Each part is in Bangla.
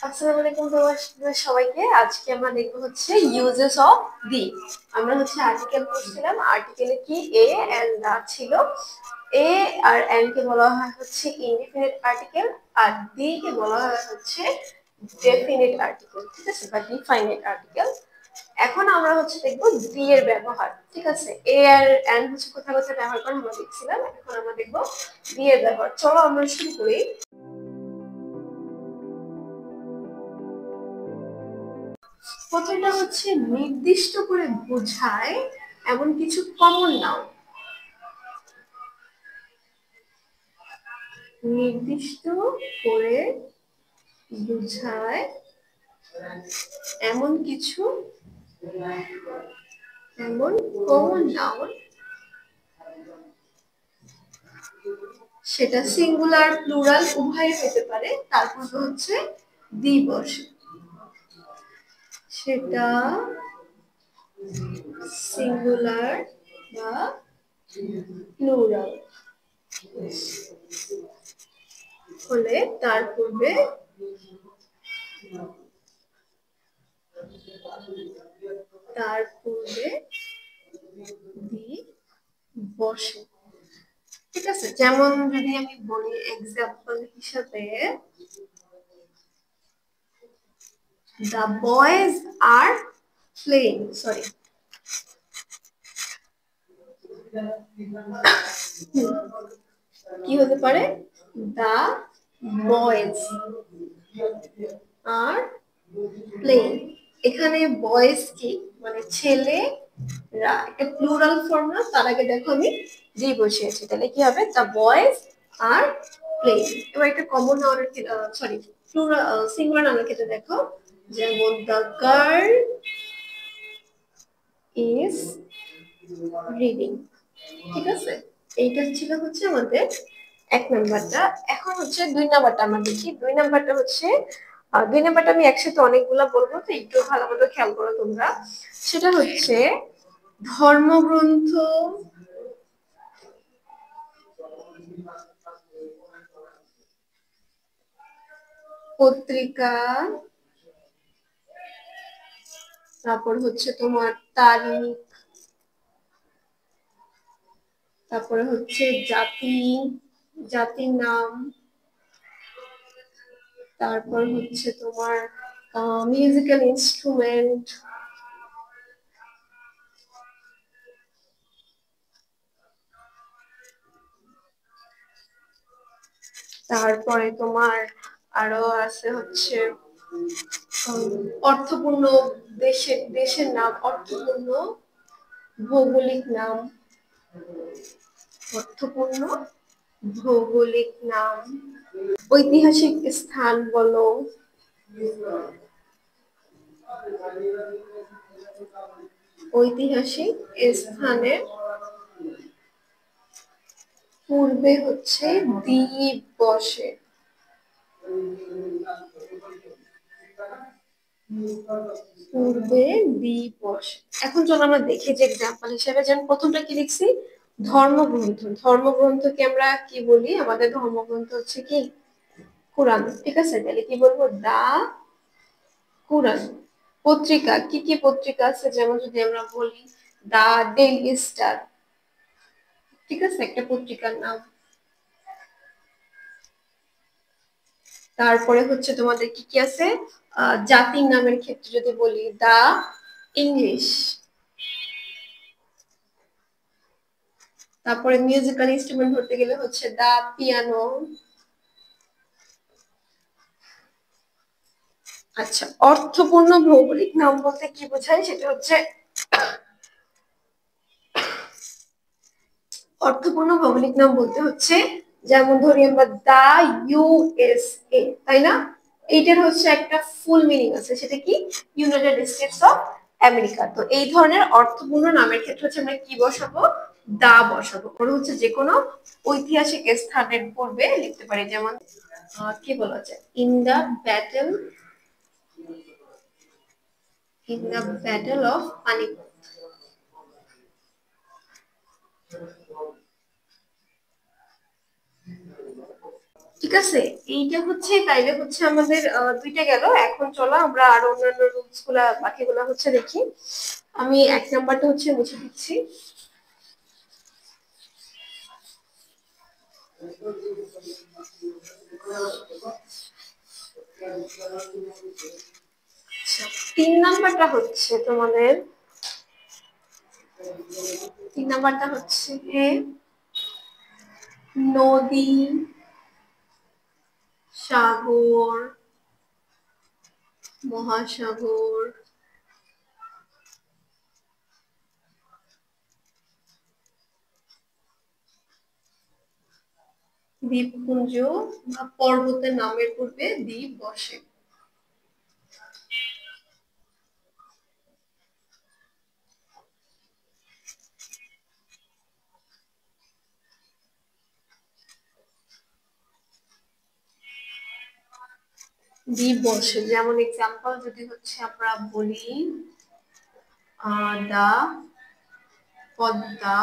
আসসালামু আলাইকুম তোমাদের সবাইকে। আজকে আমরা দেখবো হচ্ছে ইউজেস অফ দি। আমরা হচ্ছে আর্টিকেল পড়ছিলাম, আর্টিকেলে কি এ এন্ড দা ছিল। এ আর এন কে বলা হয় হচ্ছে ইনডিফিনিট আর্টিকেল, আর দি কে বলা হয় হচ্ছে ডেফিনিট আর্টিকেল, ঠিক আছে, বা ডিফাইনিট আর্টিকেল। এখন আমরা হচ্ছে দেখবো দি এর ব্যবহার, ঠিক আছে। এ আর এন হচ্ছে কোথায় কোথায় ব্যবহার করে আমরা দেখছিলাম, এখন আমরা দেখবো দি এর ব্যবহার। চলো আমরা শুরু করি। প্রথমটা হচ্ছে নির্দিষ্ট করে বোঝায় এমন কিছু কমন নাউন। নির্দিষ্ট করে বোঝায় এমন কিছু এমন কমন নাউন, সেটা সিঙ্গুলার প্লুরাল উভয় হতে পারে, তারপর হচ্ছে দি বসে। সেটা সিঙ্গুলার বা প্লুরাল হলে তার পূর্বে দি বসে, ঠিক আছে। যেমন যদি আমি বলি এক্সাম্পল হিসাবে, the boys are playing, sorry, কি হতে পারে, the boys are playing। এখানে বয়েজ কি মানে ছেলেরা, একটা প্লুরাল ফর্ম না, তার আগে দেখো আমি জি বসিয়েছি, তাহলে কি হবে, দ্য বয়েজ আর প্লেইং। এবার একটা কমন নাউনের, সরি, প্লুরাল সিঙ্গুলার নাউনের ক্ষেত্রে দেখো, যেমন দ্য গার্ল ইজ রিডিং, ঠিক আছে। এইটা ছিল হচ্ছে আমাদের এক নাম্বারটা। এখন হচ্ছে দুই নাম্বারটা আমরা দেখি। দুই নাম্বারটা আমি একসাথে অনেকগুলা বলবো, তো একটু ভালো মতো খেয়াল করো তোমরা। সেটা হচ্ছে ধর্মগ্রন্থ, পত্রিকা, তারপর হচ্ছে তোমার তারিখ, তারপরে হচ্ছে জাতির নাম, তারপর হচ্ছে তোমার মিউজিক্যাল ইনস্ট্রুমেন্ট, তারপরে তোমার আরো আছে হচ্ছে অর্থপূর্ণ দেশের নাম, অর্থপূর্ণ ভৌগোলিক নাম, অর্থপূর্ণ ভৌগোলিক নাম, ঐতিহাসিক স্থান বলো, ঐতিহাসিক স্থানের পূর্বে হচ্ছে দ্বীপ বসে। পূর্বে দ্বীপ বসে। এখন চলো আমরা দেখি যে এক্সাম্পল হিসেবে, যেমন প্রথমটা কি লিখছি, ধর্মগ্রন্থ। ধর্মগ্রন্থকে আমরা কি বলি, আমাদের ধর্মগ্রন্থ হচ্ছে কি কোরআন, ঠিক আছে। তাহলে কি বলবো, দা কোরআন। পত্রিকা, কি কি পত্রিকা আছে, যেমন যদি আমরা বলি দা ডেইলি স্টার, ঠিক আছে, একটা পত্রিকার নাম। তারপরে হচ্ছে তোমাদের কি কি আছে, জাতির নামের ক্ষেত্রে যদি বলি দা ইংলিশ। তারপরে মিউজিক্যাল ইনস্ট্রুমেন্ট ধরতে গেলে হচ্ছে দা পিয়ানো। আচ্ছা, অর্থপূর্ণ ভৌগোলিক নাম বলতে কি বোঝায়, সেটা হচ্ছে অর্থপূর্ণ ভৌগোলিক নাম বলতে হচ্ছে, যেমন ধরি আমরা দা ইউএসএ, তাই না, এইটার হচ্ছে একটা ফুল মিনিং আছে, সেটা কি, ইউনাইটেড স্টেটস অফ আমেরিকা। তো এই ধরনের অর্থপূর্ণ নামের ক্ষেত্রে হচ্ছে আমরা কি বসাবো, দা বসাবো। পরে হচ্ছে যে কোনো ঐতিহাসিক স্থানের পূর্বে লিখতে পারি, যেমন কি বলা যায়, in the battle of Panipat. ঠিক আছে, এইটা হচ্ছে তাইলে হচ্ছে আমাদের দুইটা গেল। এখন চলো আমরা আরো অন্যান্য রুলস গুলা বাকিগুলা হচ্ছে দেখি। আমি এক নাম্বারটা হচ্ছে মুছে দিচ্ছি। আচ্ছা, 3 নাম্বারটা হচ্ছে তোমাদের, 3 নাম্বারটা হচ্ছে নদী, সাগর, মহাসাগর, দ্বীপপুঞ্জ বা পর্বতের নামের পূর্বে দ্বীপ বসে। দ্বীপ বসে, যেমন এক্সাম্পল যদি হচ্ছে আমরা বলি দা পদ্মা,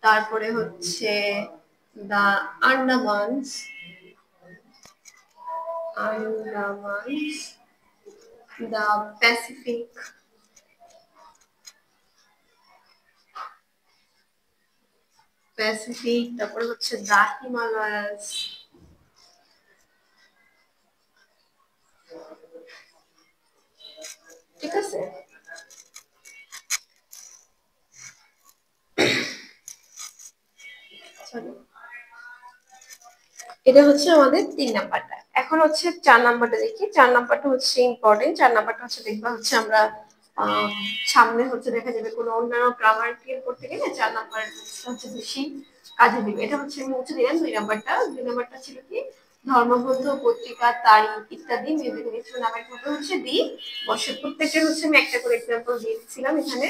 তারপরে হচ্ছে দা আন্দামানস, আন্দামানস, দা প্যাসিফিক, প্যাসিফিক, তারপরে হচ্ছে দা হিমালয়াস। ঠিক আছে, এটা হচ্ছে আমাদের 3 নাম্বারটা। এখন হচ্ছে 4 নাম্বারটা দেখি। 4 নাম্বারটা হচ্ছে ইম্পর্টেন্ট। 4 নাম্বারটা হচ্ছে দেখবা হচ্ছে আমরা আহ, সামনে হচ্ছে দেখা যাবে কোনো অন্যান্য গ্রামার ক্লিয়ার করতে গেলে 4 নাম্বার হচ্ছে বেশি কাজে দিবে। এটা হচ্ছে আমি মুছে দিলাম 2 নাম্বারটা। 2 নাম্বারটা ছিল কি, ধর্মগ্রন্থ, পত্রিকা, তারিখ ইত্যাদি মিউজিক ইনস্ট্রুমেন্ট নামের পূর্বে হচ্ছে দি বসে। প্রত্যেকটা হচ্ছে আমি একটা করে এক্সাম্পল দিয়ে দিচ্ছিলাম এখানে।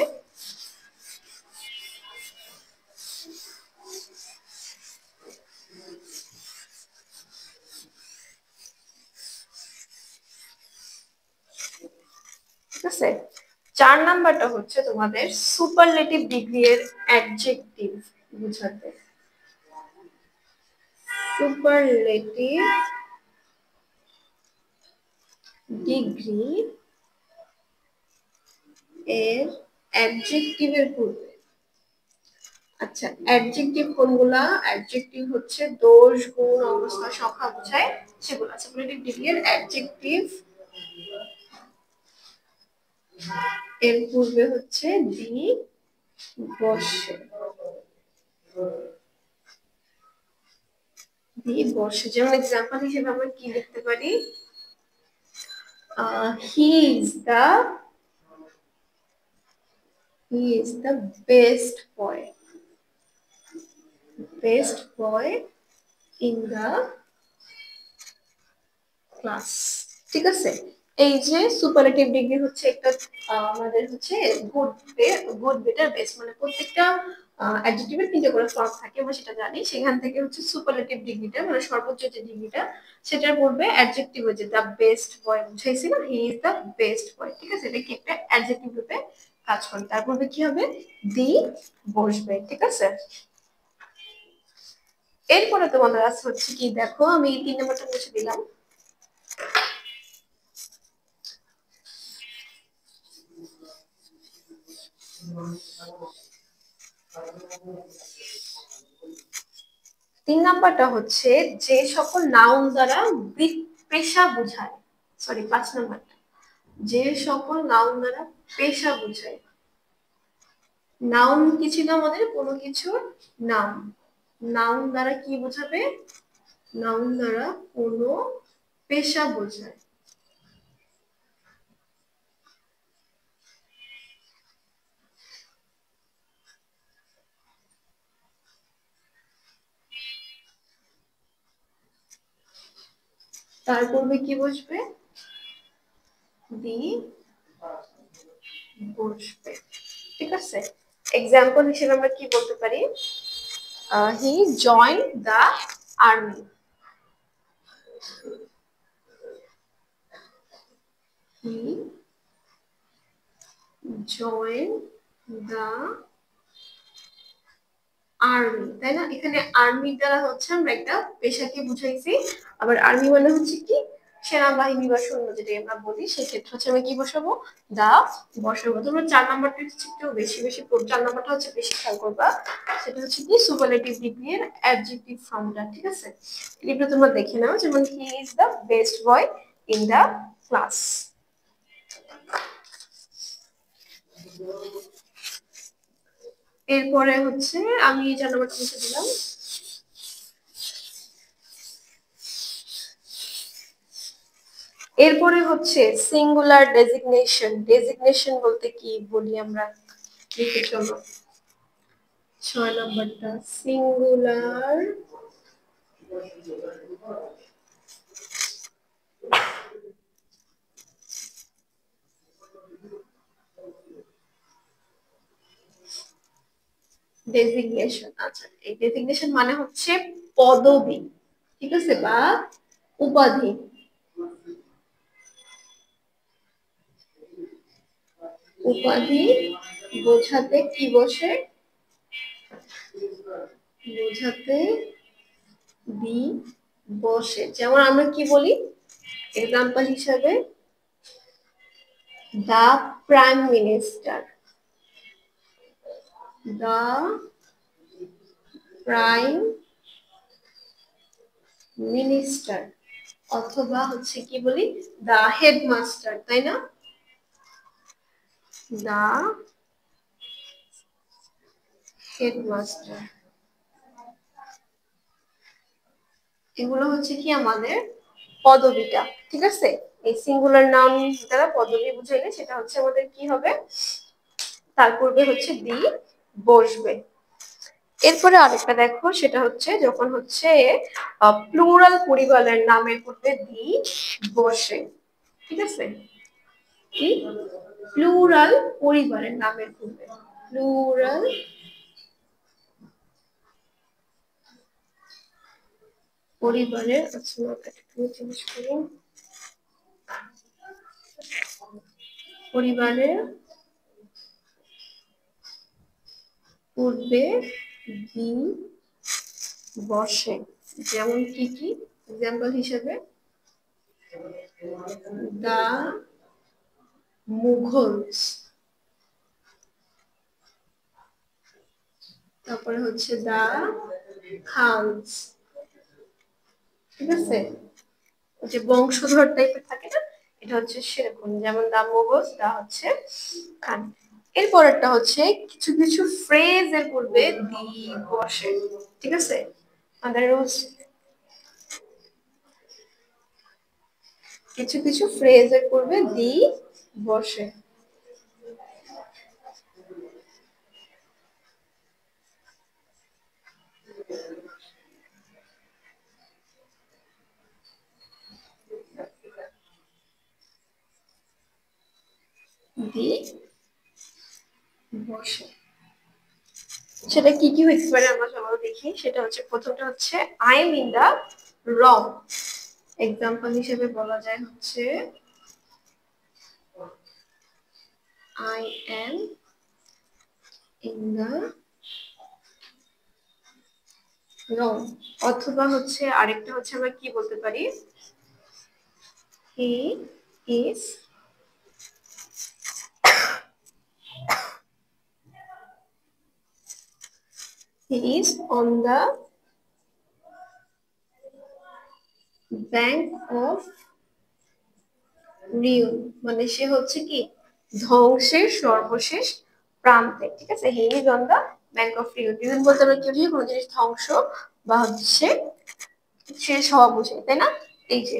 ঠিক আছে, 4 নাম্বারটা হচ্ছে তোমাদের সুপারলেটিভ ডিগ্রি এর অ্যাডজেক্টিভ বুঝাতে। সুপারলেটিভ ডিগ্রি এর অ্যাডজেক্টিভের পূর্বে। আচ্ছা, অ্যাডজেক্টিভ কোনগুলা? অ্যাডজেক্টিভ হচ্ছে দোষ, গুণ, অবস্থা, সংখ্যা বোঝায় সেগুলা। সুপারলেটিভ ডিগ্রি এর অ্যাডজেক্টিভ এর পূর্বে হচ্ছে দি বসে। দি বসে, যেমন এক্সাম্পল হিসেবে আমরা কি লিখতে পারি? He is the, he is the best boy, best boy in the class. ঠিক আছে, এই যে সুপারলেটিভ ডিগ্রি হচ্ছে একটা আমাদের হচ্ছে গুড, গুড, বেটার, বেস্ট, মানে প্রত্যেকটা অ্যাডজেক্টিভের 3টে করে ফর্ম থাকে, আমরা সেটা জানি। সেখান থেকে হচ্ছে সুপারলেটিভ ডিগ্রিটা মানে সর্বোচ্চ যে ডিগ্রিটা, সেটার পূর্বে অ্যাডজেক্টিভ হচ্ছে দা বেস্ট বয় বুঝাইছি না, হি ইজ দা বেস্ট বয়। ঠিক আছে, এটা কি একটা অ্যাডজেক্টিভ রূপে কাজ করে। তার পূর্বে কি হবে? দি বসবে। ঠিক আছে, এরপরে তোমাদের আছে হচ্ছে কি, দেখো আমি 3 নাম্বারটা মুছে দিলাম। তিন নাম্বারটা হচ্ছে যে সকল নাউন দ্বারা পেশা বোঝায়। সরি, 5 নাম্বারটা, যে সকল নাউন দ্বারা পেশা বোঝায়। নাউন কি ছিল আমাদের? কোনো কিছুর নাম। নাউন দ্বারা কি বোঝাবে? নাউন দ্বারা কোনো পেশা বোঝায়। তার পূর্বে কি বসবে? দি বসবে। ঠিক আছে, এক্সাম্পল হিসেবে আমরা কি বলতে পারি? He join the army, he join the army, তাই না? এখানে আর্মি দ্বারা হচ্ছে আমরা একটা পেশাকে বুঝাইছি। আবার আর্মি মানে হচ্ছে কি সেনাবাহিনী বা সৈন্য যেটা আমরা বলি, সেক্ষেত্রে হচ্ছে আমরা কি বসাবো, দা বসাবো। তোমরা 4 নাম্বারটা হচ্ছে একটু বেশি বেশি 4 নাম্বারটা হচ্ছে বেশি খেয়াল করবা। সেটা হচ্ছে কি সুপারলেটিভ ডিগ্রি এর অ্যাডজেক্টিভ ফর্মটা, ঠিক আছে? এটা তোমরা দেখে নাও, যেমন he is the best boy in the class. এরপরে হচ্ছে আমি 4 নাম্বারটা মুছে দিলাম। এরপরে হচ্ছে সিঙ্গুলার ডেজিগনেশন। ডেজিগনেশন বলতে কি বলি আমরা, লিখে চলো 6 নাম্বারটা সিঙ্গুলার ডেজিগনেশন। আচ্ছা, এই ডেজিগনেশন মানে হচ্ছে পদবি, ঠিক আছে, বা উপাধি। উপাধি বোঝাতে কি বসে, বোঝাতে দি বসে। যেমন আমরা কি বলি এক্সাম্পল হিসাবে, the prime minister, the prime minister. অথবা হচ্ছে কি বলি, দা হেডমাস্টার, তাই না? The headmaster. এগুলো হচ্ছে কি আমাদের পদবিটা, ঠিক আছে? এই সিঙ্গুলার নাউন দ্বারা পদবি বুঝাইলে সেটা হচ্ছে আমাদের কি হবে, তার পূর্বে হচ্ছে দি বসবে। এরপরে আরেকটা দেখো, সেটা হচ্ছে যখন হচ্ছে প্লুরাল পরিবারের নামের পূর্বে দি বসে, ঠিক আছে? কি প্লুরাল পরিবারের নামের পূর্বে, প্লুরাল পরিবারের, আচ্ছা চেঞ্জ করি, পরিবারের পূর্বে দি বসে। যেমন কি কি এক্সাম্পল হিসেবে, দা মুঘলস, তারপরে হচ্ছে দা খানস, ঠিক আছে? যে বংশধর টাইপের থাকে না, এটা হচ্ছে সেরকম, যেমন দা মুঘলস, দা হচ্ছে খান। এরপরেরটা হচ্ছে কিছু কিছু ফ্রেজ এর পূর্বে দি বসে, ঠিক আছে? আমাদের কিছু কিছু ফ্রেজ এর পূর্বে দি বসে। দি বসে, সেটা কি কি হইতে পারে আমরা সবাই দেখি। সেটা হচ্ছে প্রথমটা হচ্ছে I am in the wrong. Example হিসেবে বলা যায় হচ্ছে I am in the wrong. অথবা হচ্ছে আরেকটা হচ্ছে আমরা কি বলতে পারি, he is on the bank of ruin. মানে সে হচ্ছে কি ধ্বংসের সর্বশেষ প্রান্তে, ঠিক আছে? He is on the bank of ruin. Ruin বলতে আমরা কি বুঝি, কোনো জিনিস ধ্বংস বা হচ্ছে শেষ হওয়া বুঝে, তাই না? এই যে,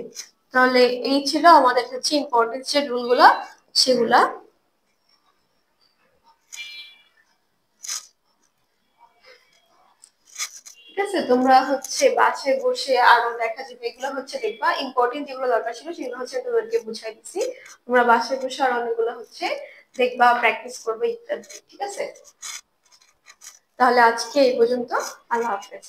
তাহলে এই ছিল আমাদের হচ্ছে ইম্পর্টেন্ট যে রুল গুলা, সেগুলা। ঠিক আছে, তোমরা হচ্ছে বাসায় বসে আরো দেখা যাবে, এগুলো হচ্ছে দেখবা ইম্পর্টেন্ট যেগুলো দরকার ছিল সেগুলো হচ্ছে তোমাদেরকে বুঝাই দিচ্ছি। তোমরা বাসায় বসে আর অনেকগুলো হচ্ছে দেখবা, প্র্যাকটিস করবে ইত্যাদি, ঠিক আছে? তাহলে আজকে এই পর্যন্ত, আল্লাহ হাফেজ।